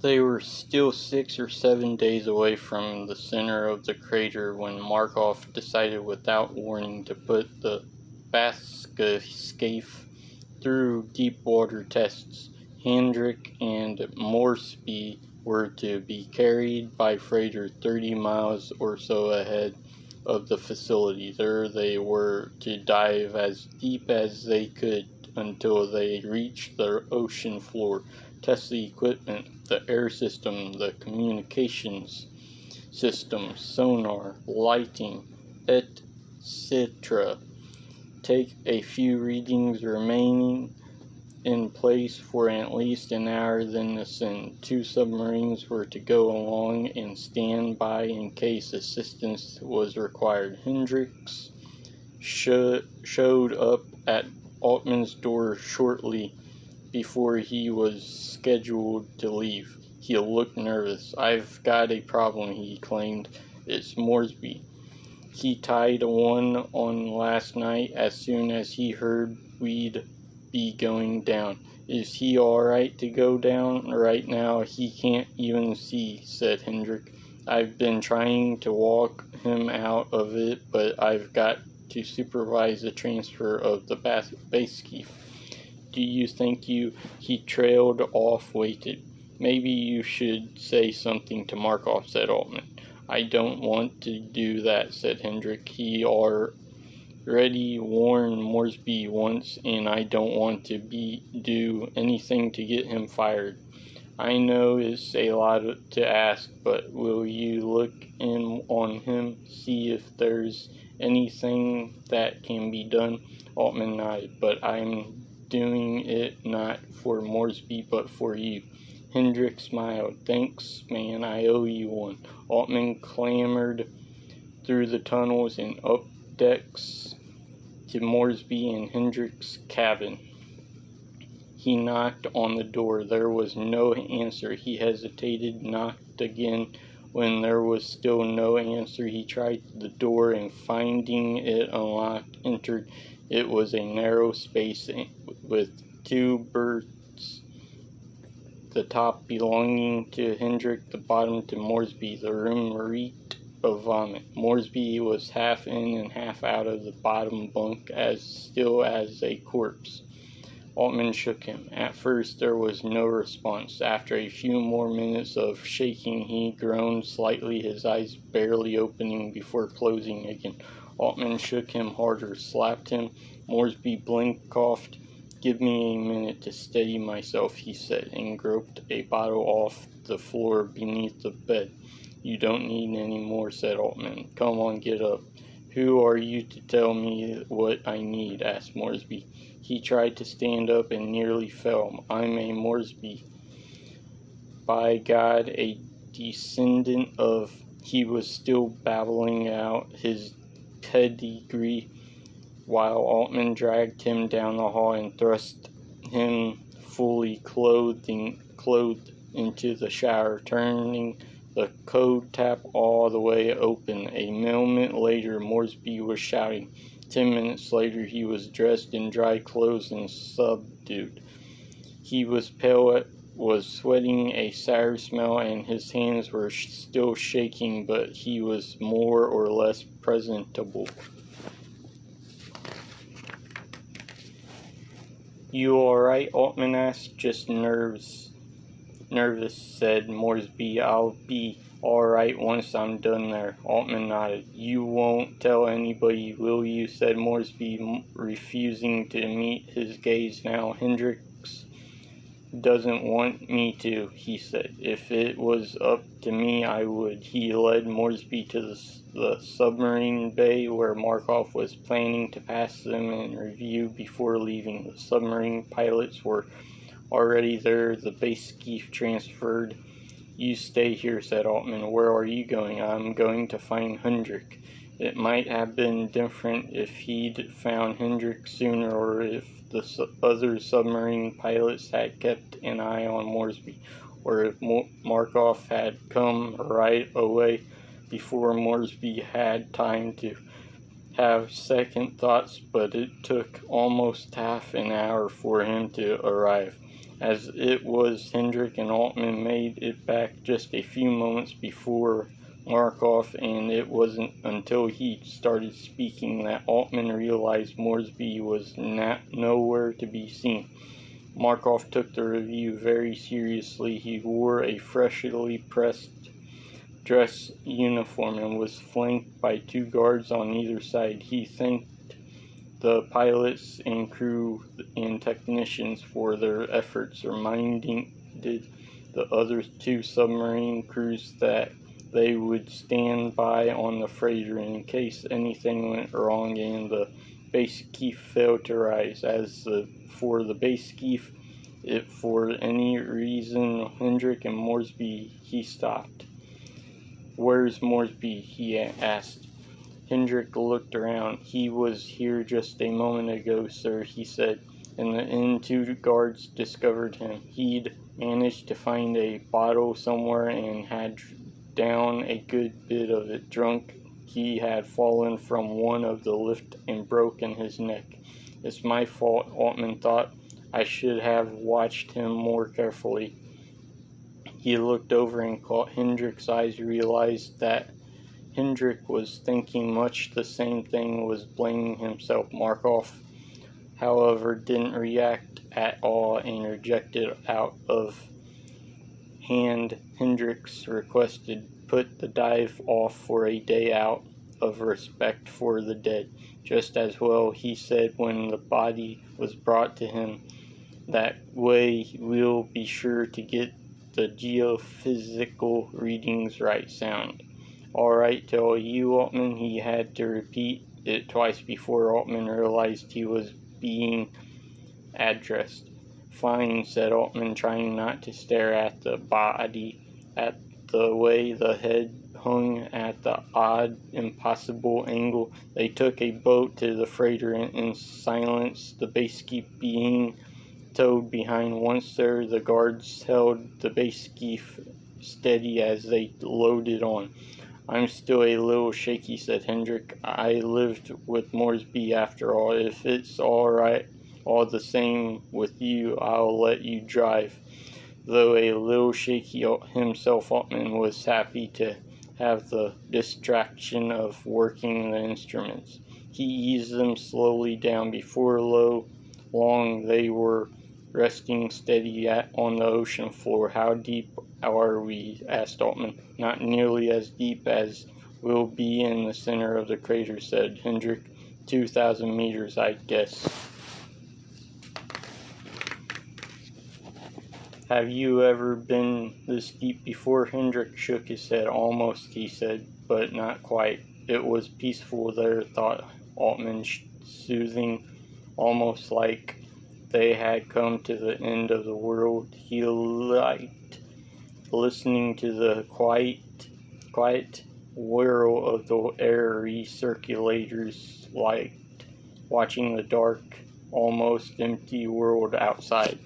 They were still 6 or 7 days away from the center of the crater when Markov decided without warning to put the bathyscaphe through deep water tests. Hendrik and Moresby were to be carried by freighter 30 miles or so ahead of the facility. There they were to dive as deep as they could until they reached the ocean floor, test the equipment, the air system, the communications system, sonar, lighting, etc. Take a few readings remaining in place for at least an hour, then ascend. 2 submarines were to go along and stand by in case assistance was required. Hendricks showed up at Altman's door shortly before he was scheduled to leave. He looked nervous. "I've got a problem," he claimed. "It's Moresby. He tied one on last night as soon as he heard we'd be going down." "Is he alright to go down?" "Right now he can't even see," said Hendrik. "I've been trying to walk him out of it, but I've got to supervise the transfer of the bathyscaphe." "Do you think He trailed off, waited. "Maybe you should say something to Markov," said Altman. "I don't want to do that," said Hendrik. "He already warned Moresby once, and I don't want to do anything to get him fired." "I know it's a lot to ask, but will you look in on him, see if there's anything that can be done?" Altman nodded. "But I'm doing it not for Moresby, but for you." Hendrik smiled. "Thanks, man, I owe you one." Altman clambered through the tunnels and up decks to Moresby and Hendrik's cabin. He knocked on the door. There was no answer. He hesitated, knocked again. When there was still no answer, he tried the door and, finding it unlocked, entered. It was a narrow space with 2 berths, the top belonging to Hendrik, the bottom to Moresby. The room reeked of vomit. Moresby was half in and half out of the bottom bunk, as still as a corpse. Altman shook him. At first there was no response. After a few more minutes of shaking, he groaned slightly, his eyes barely opening before closing again. Altman shook him harder, slapped him. Moresby blinked, coughed. "Give me a minute to steady myself," he said, and groped a bottle off the floor beneath the bed. "You don't need any more," said Altman. "Come on, get up." "Who are you to tell me what I need?" asked Moresby. He tried to stand up and nearly fell. "I'm a Moresby. By God, a descendant of—" He was still babbling out his pedigree while Altman dragged him down the hall and thrust him fully clothed into the shower, turning the code tap all the way open. A moment later, Moresby was shouting. 10 minutes later, he was dressed in dry clothes and subdued. He was pale, was sweating a sour smell, and his hands were still shaking, but he was more or less presentable. "You all right?" Altman asked. "Just nervous," said Moresby. "I'll be all right once I'm done there." Altman nodded. "You won't tell anybody, will you?" said Moresby, refusing to meet his gaze now. "Hendricks doesn't want me to," he said. "If it was up to me, I would." He led Moresby to the submarine bay where Markov was planning to pass them in review before leaving. The submarine pilots were already there, the bathyscaphe transferred. "You stay here," said Altman. "Where are you going?" "I'm going to find Hendrik." It might have been different if he'd found Hendrik sooner, or if the other submarine pilots had kept an eye on Moresby, or if Markov had come right away before Moresby had time to have second thoughts, but it took almost half an hour for him to arrive. as it was. Hendrik and Altman made it back just a few moments before Markov, and it wasn't until he started speaking that Altman realized Moresby was nowhere to be seen. Markov took the review very seriously. He wore a freshly pressed dress uniform and was flanked by 2 guards on either side. He thanked the pilots and crew and technicians for their efforts, reminded the other 2 submarine crews that they would stand by on the freighter in case anything went wrong and the base keef failed to rise. As for the base keef, if for any reason Hendrik and Moresby, he stopped. "Where's Moresby?" he asked. Hendrik looked around. "He was here just a moment ago, sir," he said, and the 2 guards discovered him. He'd managed to find a bottle somewhere and had down a good bit of it. Drunk, he had fallen from one of the lift and broken his neck. "It's my fault," Altman thought. "I should have watched him more carefully." He looked over and caught Hendrik's eyes, realized that Hendrik was thinking much the same thing, was blaming himself. Markov, however, didn't react at all and rejected out of hand Hendrik's request to put the dive off for a day out of respect for the dead. "Just as well," he said when the body was brought to him. "That way we'll be sure to get the geophysical readings right." "Sound all right to all you, Altman?" He had to repeat it twice before Altman realized he was being addressed. "Fine," said Altman, trying not to stare at the body, at the way the head hung at the odd, impossible angle. They took a boat to the freighter in silence, the base keef being towed behind. Once there, the guards held the base keef steady as they loaded on. "I'm still a little shaky," said Hendrik. "I lived with Moresby after all. If it's all right, all the same with you, I'll let you drive." Though a little shaky himself, Altman was happy to have the distraction of working the instruments. He eased them slowly down. Before long they were resting steady on the ocean floor. "How deep are we?" asked Altman. "Not nearly as deep as we'll be in the center of the crater," said Hendrik. 2,000 meters, I'd guess." "Have you ever been this deep before?" Hendrik shook his head. "Almost," he said, "but not quite." It was peaceful there, thought Altman, soothing, almost like they had come to the end of the world. He liked listening to the quiet whirl of the air recirculators, liked watching the dark, almost empty world outside.